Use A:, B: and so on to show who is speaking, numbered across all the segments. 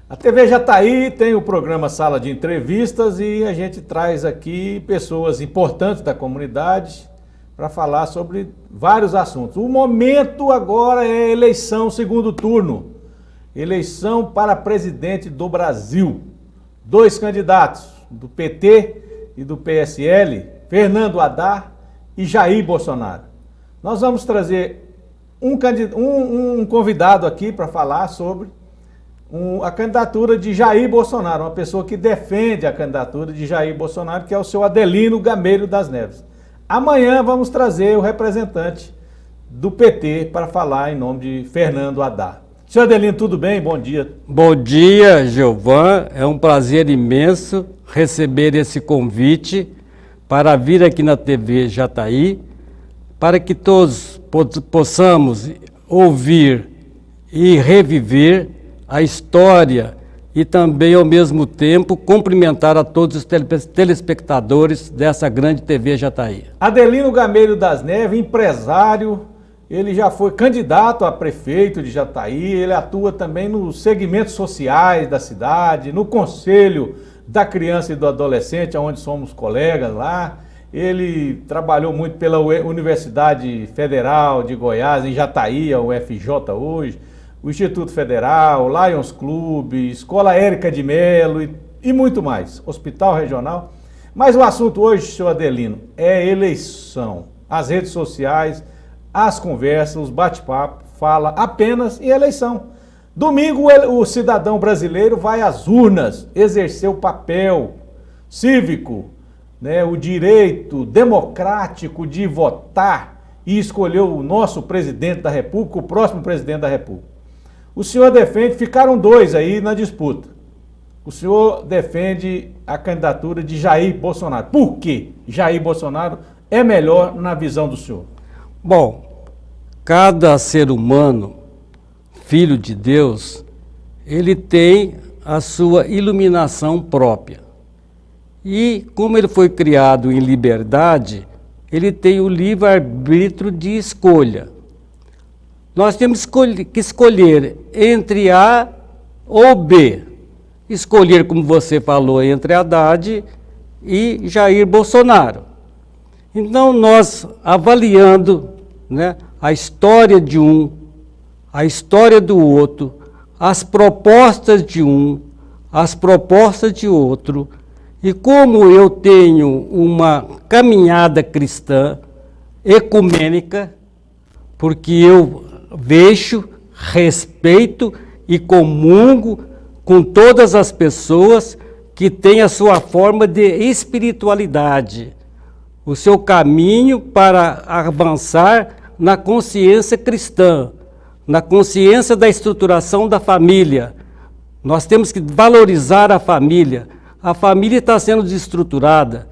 A: A TV Jataí tem o programa Sala de Entrevistas e a gente traz aqui pessoas importantes da comunidade para falar sobre vários assuntos. O momento agora é eleição segundo turno. Eleição para presidente do Brasil. 2 candidatos, do PT e do PSL, Fernando Haddad e Jair Bolsonaro. Nós vamos trazer um convidado aqui para falar sobre a candidatura de Jair Bolsonaro, uma pessoa que defende a candidatura de Jair Bolsonaro, que é o seu Adelino Gameiro das Neves. Amanhã vamos trazer o representante do PT para falar em nome de Fernando Haddad. Senhor Adelino, tudo bem? Bom dia.
B: Bom dia, Gilvan. É um prazer imenso receber esse convite para vir aqui na TV Jataí, para que todos possamos ouvir e reviver a história e também, ao mesmo tempo, cumprimentar a todos os telespectadores dessa grande TV Jataí.
A: Adelino Gameiro das Neves, empresário, ele já foi candidato a prefeito de Jataí, ele atua também nos segmentos sociais da cidade, no Conselho da Criança e do Adolescente, onde somos colegas lá. Ele trabalhou muito pela Universidade Federal de Goiás, em Jataí, a UFJ hoje, o Instituto Federal, Lions Clube, Escola Érica de Melo e muito mais, Hospital Regional. Mas o assunto hoje, senhor Adelino, é eleição. As redes sociais, as conversas, os bate-papo, fala apenas em eleição. Domingo o cidadão brasileiro vai às urnas exercer o papel cívico, né, o direito democrático de votar e escolher o nosso presidente da República, o próximo presidente da República. O senhor defende, ficaram 2 aí na disputa. O senhor defende a candidatura de Jair Bolsonaro. Por que Jair Bolsonaro é melhor na visão do senhor?
B: Bom, cada ser humano, filho de Deus, ele tem a sua iluminação própria. E como ele foi criado em liberdade, ele tem o livre-arbítrio de escolha. Nós temos que escolher entre A ou B. Escolher, como você falou, entre Haddad e Jair Bolsonaro. Então, nós avaliando, né, a história de um, a história do outro, as propostas de um, as propostas de outro, e como eu tenho uma caminhada cristã, ecumênica, porque eu vejo, respeito e comungo com todas as pessoas que têm a sua forma de espiritualidade, o seu caminho para avançar na consciência cristã, na consciência da estruturação da família. Nós temos que valorizar a família. A família está sendo desestruturada.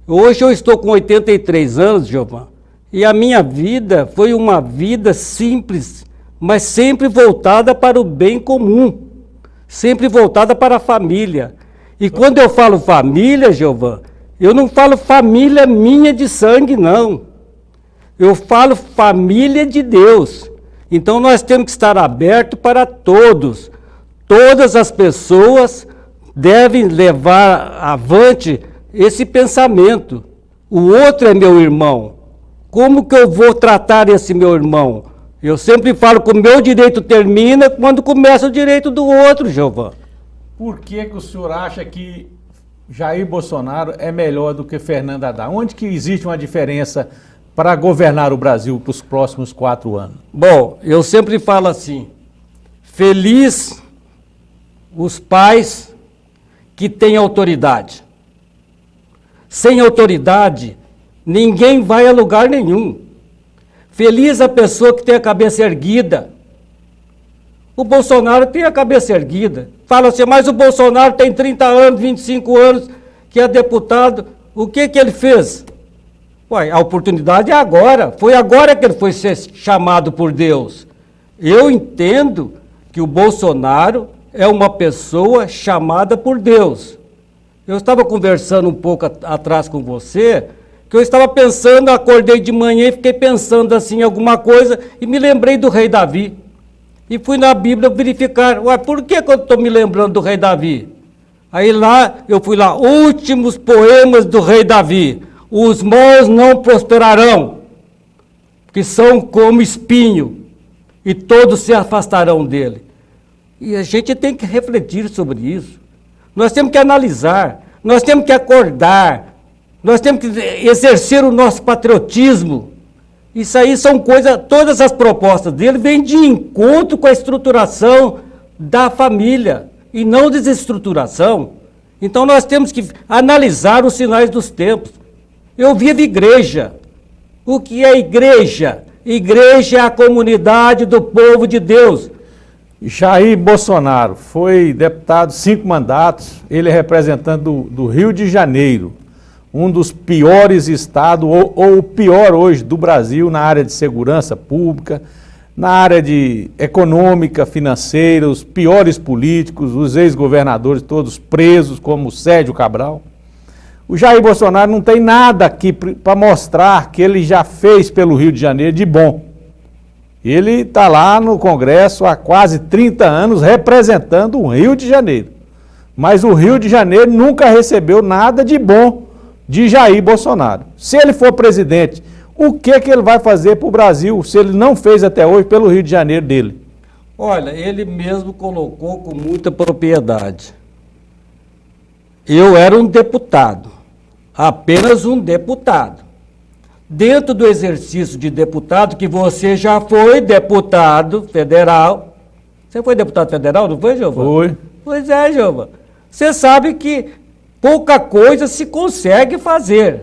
B: Hoje eu estou com 83 anos, Giovanni, e a minha vida foi uma vida simples, mas sempre voltada para o bem comum, sempre voltada para a família. E quando eu falo família, Giovanni, eu não falo família minha de sangue, não. Eu falo família de Deus. Então nós temos que estar abertos para todos. Todas as pessoas devem levar avante esse pensamento. O outro é meu irmão. Como que eu vou tratar esse meu irmão? Eu sempre falo que o meu direito termina quando começa o direito do outro, Giovanni.
A: Por que o senhor acha que Jair Bolsonaro é melhor do que Fernando Haddad? Onde que existe uma diferença para governar o Brasil para os próximos 4 anos?
B: Bom, eu sempre falo assim, feliz os pais que têm autoridade. Sem autoridade, ninguém vai a lugar nenhum. Feliz a pessoa que tem a cabeça erguida. O Bolsonaro tem a cabeça erguida. Fala assim, mas o Bolsonaro tem 30 anos, 25 anos, que é deputado. O que ele fez? Ué, a oportunidade é agora. Foi agora que ele foi ser chamado por Deus. Eu entendo que o Bolsonaro é uma pessoa chamada por Deus. Eu estava conversando um pouco atrás com você, que eu estava pensando, acordei de manhã e fiquei pensando assim em alguma coisa e me lembrei do rei Davi. e fui na Bíblia verificar, ué, por que eu estou me lembrando do rei Davi? Aí lá, eu fui lá, últimos poemas do rei Davi. Os maus não prosperarão, que são como espinho, e todos se afastarão dele. E a gente tem que refletir sobre isso. Nós temos que analisar, nós temos que acordar, nós temos que exercer o nosso patriotismo. Isso aí são coisas, todas as propostas dele vêm de encontro com a estruturação da família, e não desestruturação. Então nós temos que analisar os sinais dos tempos. Eu vivo igreja. O que é igreja? Igreja é a comunidade do povo de Deus.
A: Jair Bolsonaro foi deputado 5 mandatos, ele é representante do Rio de Janeiro, um dos piores estados, ou o pior hoje do Brasil na área de segurança pública, na área de econômica, financeira, os piores políticos, os ex-governadores todos presos, como o Sérgio Cabral. O Jair Bolsonaro não tem nada aqui para mostrar que ele já fez pelo Rio de Janeiro de bom. Ele está lá no Congresso há quase 30 anos representando o Rio de Janeiro. Mas o Rio de Janeiro nunca recebeu nada de bom de Jair Bolsonaro. Se ele for presidente, o que ele vai fazer para o Brasil, se ele não fez até hoje pelo Rio de Janeiro dele?
B: Olha, ele mesmo colocou com muita propriedade. Eu era um deputado, apenas um deputado. Dentro do exercício de deputado, que você já foi deputado federal. Você foi deputado federal, não foi, Jeová?
A: Foi.
B: Pois é, Jeová. Você sabe que pouca coisa se consegue fazer.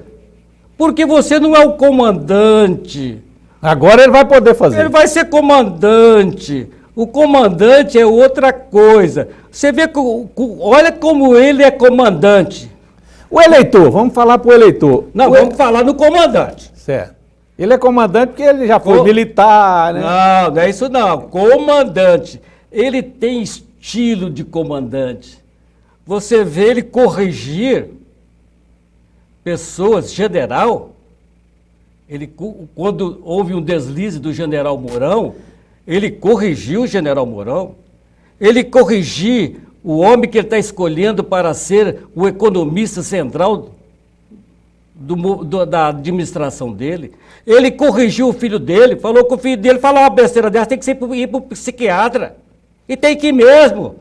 B: Porque você não é o comandante.
A: Agora ele vai poder fazer.
B: Ele vai ser comandante. O comandante é outra coisa. Você vê que, olha como ele é comandante.
A: O eleitor, vamos falar para o eleitor.
B: Não, vamos falar no comandante.
A: Certo. Ele é comandante porque ele já foi militar, né?
B: Não, não é isso não. Comandante. Ele tem estilo de comandante. Você vê ele corrigir pessoas, general. Quando houve um deslize do general Mourão, ele corrigiu o general Mourão. Ele corrigiu o homem que ele está escolhendo para ser o economista central da administração dele. Ele corrigiu o filho dele, falou que o filho dele falou uma besteira dessa, tem que ir para o psiquiatra. E tem que ir mesmo.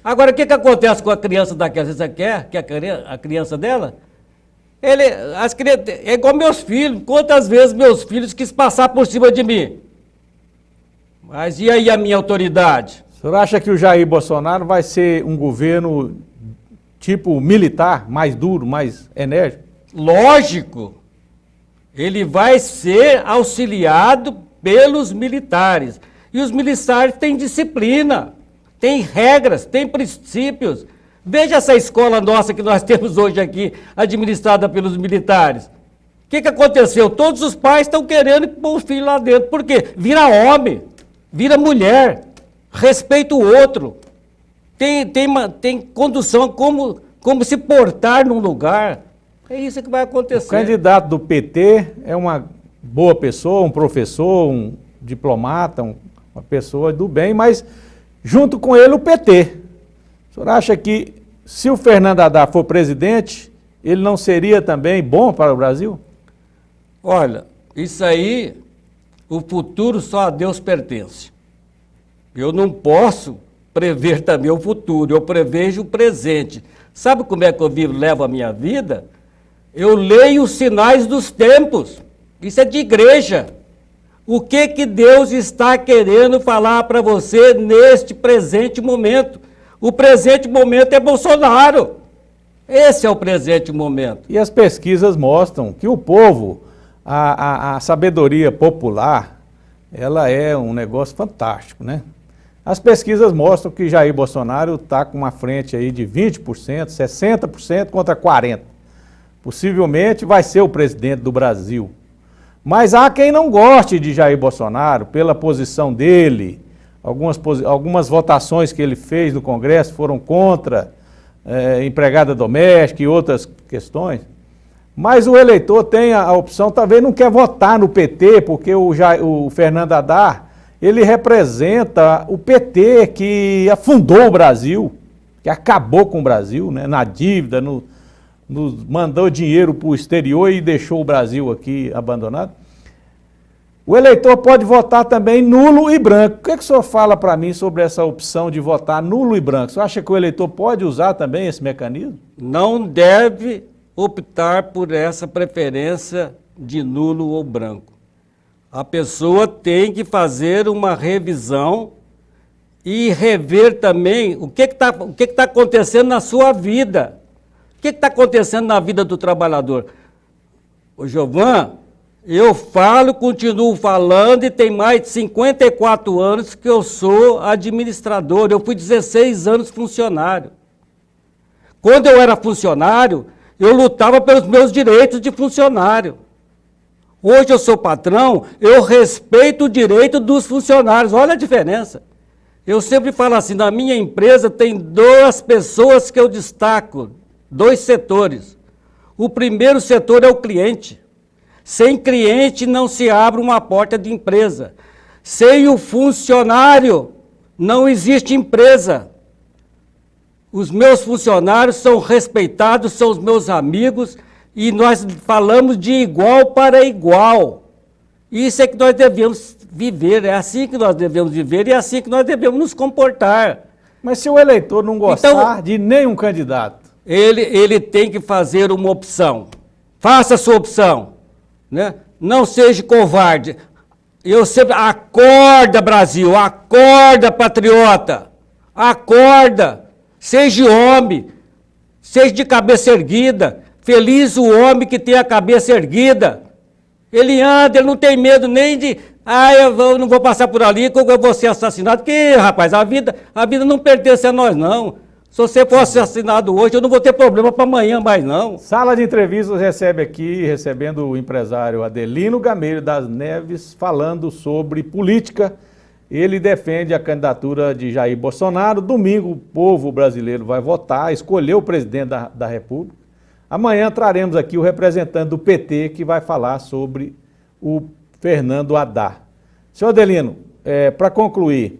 B: Agora, o que acontece com a criança daquela? Você quer que a criança dela? É igual meus filhos. Quantas vezes meus filhos quis passar por cima de mim? Mas e aí a minha autoridade?
A: O senhor acha que o Jair Bolsonaro vai ser um governo tipo militar, mais duro, mais enérgico?
B: Lógico. Ele vai ser auxiliado pelos militares. E os militares têm disciplina, têm regras, têm princípios. Veja essa escola nossa que nós temos hoje aqui, administrada pelos militares. O que aconteceu? Todos os pais estão querendo pôr o filho lá dentro. Por quê? Vira homem, vira mulher, respeita o outro. Tem condução, como se portar num lugar. É isso que vai acontecer.
A: O candidato do PT é uma boa pessoa, um professor, um diplomata, uma pessoa do bem, mas junto com ele o PT. O senhor acha que se o Fernando Haddad for presidente, ele não seria também bom para o Brasil?
B: Olha, isso aí, o futuro só a Deus pertence. Eu não posso prever também o futuro, eu prevejo o presente. Sabe como é que eu levo a minha vida? Eu leio os sinais dos tempos. Isso é de igreja. O que Deus está querendo falar para você neste presente momento? O presente momento é Bolsonaro. Esse é o presente momento.
A: E as pesquisas mostram que o povo, a sabedoria popular, ela é um negócio fantástico, né? As pesquisas mostram que Jair Bolsonaro está com uma frente aí de 20%, 60% contra 40%. Possivelmente vai ser o presidente do Brasil. Mas há quem não goste de Jair Bolsonaro pela posição dele. Algumas votações que ele fez no Congresso foram contra empregada doméstica e outras questões. Mas o eleitor tem a opção, talvez não quer votar no PT, porque o Fernando Haddad, ele representa o PT que afundou o Brasil, que acabou com o Brasil, né, na dívida, nos mandou dinheiro para o exterior e deixou o Brasil aqui abandonado. O eleitor pode votar também nulo e branco. O que o senhor fala para mim sobre essa opção de votar nulo e branco? O senhor acha que o eleitor pode usar também esse mecanismo?
B: Não deve optar por essa preferência de nulo ou branco. A pessoa tem que fazer uma revisão e rever também o que está acontecendo na sua vida. O que está acontecendo na vida do trabalhador? Ô Giovan, eu falo, continuo falando e tem mais de 54 anos que eu sou administrador. Eu fui 16 anos funcionário. Quando eu era funcionário, eu lutava pelos meus direitos de funcionário. Hoje eu sou patrão, eu respeito o direito dos funcionários. Olha a diferença. Eu sempre falo assim, na minha empresa tem duas pessoas que eu destaco, dois setores. O primeiro setor é o cliente. Sem cliente não se abre uma porta de empresa. Sem o funcionário não existe empresa. Os meus funcionários são respeitados, são os meus amigos e nós falamos de igual para igual. Isso é que nós devemos viver, é assim que nós devemos viver e é assim que nós devemos nos comportar.
A: Mas se o eleitor não gostar de nenhum candidato?
B: Ele tem que fazer uma opção. Faça a sua opção. Né? Não seja covarde. Eu sempre, acorda Brasil, acorda patriota, acorda, seja homem, seja de cabeça erguida, feliz o homem que tem a cabeça erguida. Ele anda, ele não tem medo nem de, eu não vou passar por ali, eu vou ser assassinado, porque rapaz, a vida não pertence a nós não. Se você for assassinado hoje, eu não vou ter problema para amanhã mais não.
A: Sala de entrevistas recebendo o empresário Adelino Gameiro das Neves, falando sobre política. Ele defende a candidatura de Jair Bolsonaro. Domingo o povo brasileiro vai votar, escolher o presidente da República. Amanhã traremos aqui o representante do PT que vai falar sobre o Fernando Haddad. Senhor Adelino, para concluir,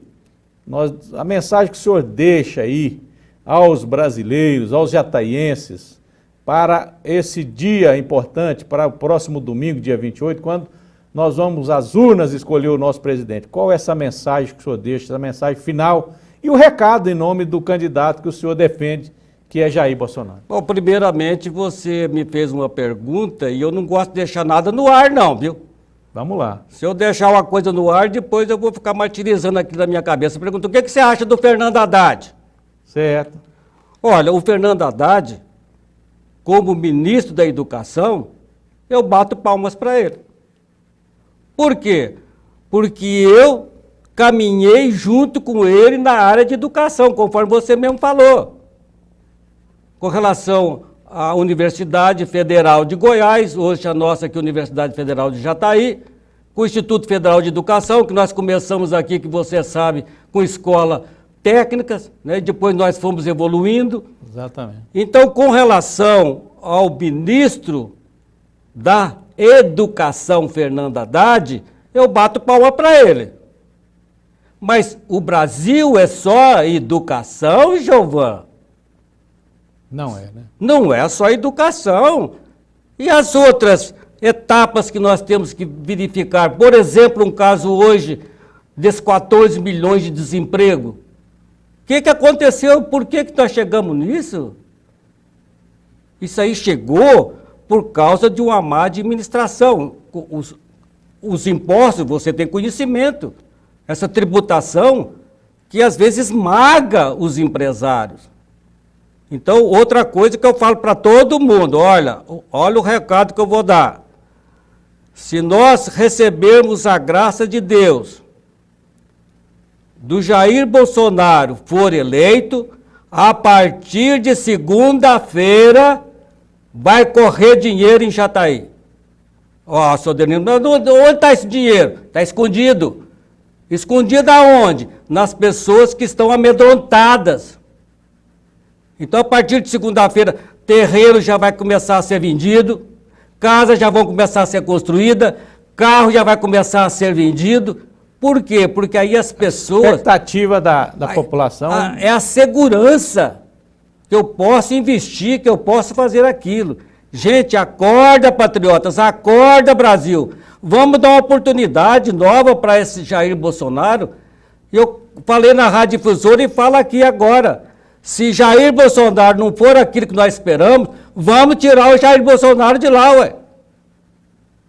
A: a mensagem que o senhor deixa aí aos brasileiros, aos jataienses, para esse dia importante, para o próximo domingo, dia 28, quando nós vamos às urnas escolher o nosso presidente. Qual é essa mensagem que o senhor deixa, essa mensagem final e o recado em nome do candidato que o senhor defende, que é Jair Bolsonaro?
B: Bom, primeiramente você me fez uma pergunta e eu não gosto de deixar nada no ar não, viu?
A: Vamos lá.
B: Se eu deixar uma coisa no ar, depois eu vou ficar martirizando aqui na minha cabeça. Pergunta, o que você acha do Fernando Haddad?
A: Certo.
B: Olha, o Fernando Haddad, como ministro da Educação, eu bato palmas para ele. Por quê? Porque eu caminhei junto com ele na área de educação, conforme você mesmo falou. Com relação à Universidade Federal de Goiás, hoje a nossa aqui, Universidade Federal de Jataí, com o Instituto Federal de Educação, que nós começamos aqui, que você sabe, com escola técnicas, né? Depois nós fomos evoluindo.
A: Exatamente.
B: Então, com relação ao ministro da Educação, Fernando Haddad, eu bato palma para ele. Mas o Brasil é só educação, Giovan?
A: Não é, né?
B: Não é só educação. E as outras etapas que nós temos que verificar? Por exemplo, um caso hoje desses 14 milhões de desemprego. O que aconteceu? Por que nós chegamos nisso? Isso aí chegou por causa de uma má administração. Os impostos, você tem conhecimento. Essa tributação que às vezes esmaga os empresários. Então, outra coisa que eu falo para todo mundo, olha o recado que eu vou dar. Se nós recebermos a graça de Deus, do Jair Bolsonaro for eleito, a partir de segunda-feira vai correr dinheiro em Jataí. Ó, senhor Adelino, onde está esse dinheiro? Está escondido. Escondido aonde? Nas pessoas que estão amedrontadas. Então, a partir de segunda-feira, terreno já vai começar a ser vendido, casas já vão começar a ser construídas, carro já vai começar a ser vendido. Por quê? Porque aí as pessoas...
A: Expectativa da população.
B: É a segurança que eu posso investir, que eu posso fazer aquilo. Gente, acorda, patriotas, acorda, Brasil. Vamos dar uma oportunidade nova para esse Jair Bolsonaro. Eu falei na Rádio Difusora e falo aqui agora. Se Jair Bolsonaro não for aquilo que nós esperamos, vamos tirar o Jair Bolsonaro de lá, ué.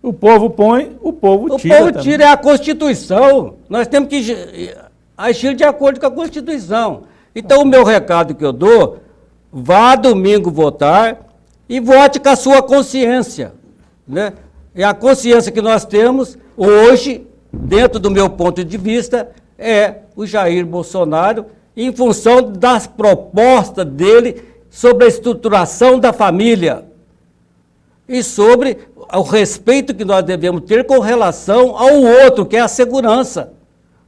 A: O povo põe, o povo tira.
B: O povo tira, é a Constituição. Nós temos que agir de acordo com a Constituição. Então, o meu recado que eu dou, vá domingo votar e vote com a sua consciência, né? E a consciência que nós temos hoje, dentro do meu ponto de vista, é o Jair Bolsonaro, em função das propostas dele sobre a estruturação da família e sobre o respeito que nós devemos ter com relação ao outro, que é a segurança.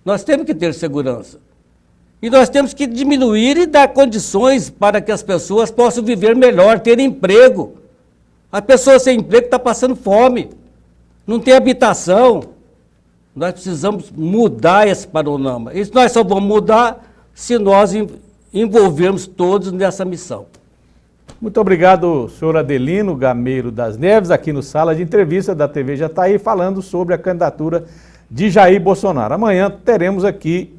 B: Nós temos que ter segurança. E nós temos que diminuir e dar condições para que as pessoas possam viver melhor, ter emprego. A pessoa sem emprego está passando fome, não tem habitação. Nós precisamos mudar esse panorama. Isso nós só vamos mudar se nós envolvermos todos nessa missão.
A: Muito obrigado, senhor Adelino Gameiro das Neves, aqui no Sala de Entrevista da TV Jataí, falando sobre a candidatura de Jair Bolsonaro. Amanhã teremos aqui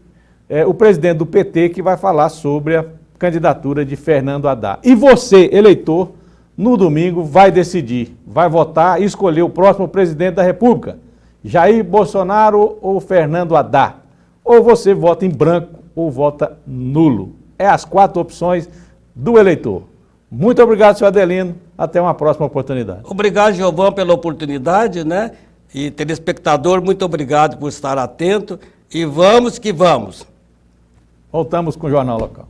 A: o presidente do PT que vai falar sobre a candidatura de Fernando Haddad. E você, eleitor, no domingo vai decidir, vai votar e escolher o próximo presidente da República, Jair Bolsonaro ou Fernando Haddad. Ou você vota em branco ou vota nulo. É as 4 opções do eleitor. Muito obrigado, senhor Adelino. Até uma próxima oportunidade.
B: Obrigado, Giovão, pela oportunidade, né? E telespectador, muito obrigado por estar atento. E vamos que vamos.
A: Voltamos com o Jornal Local.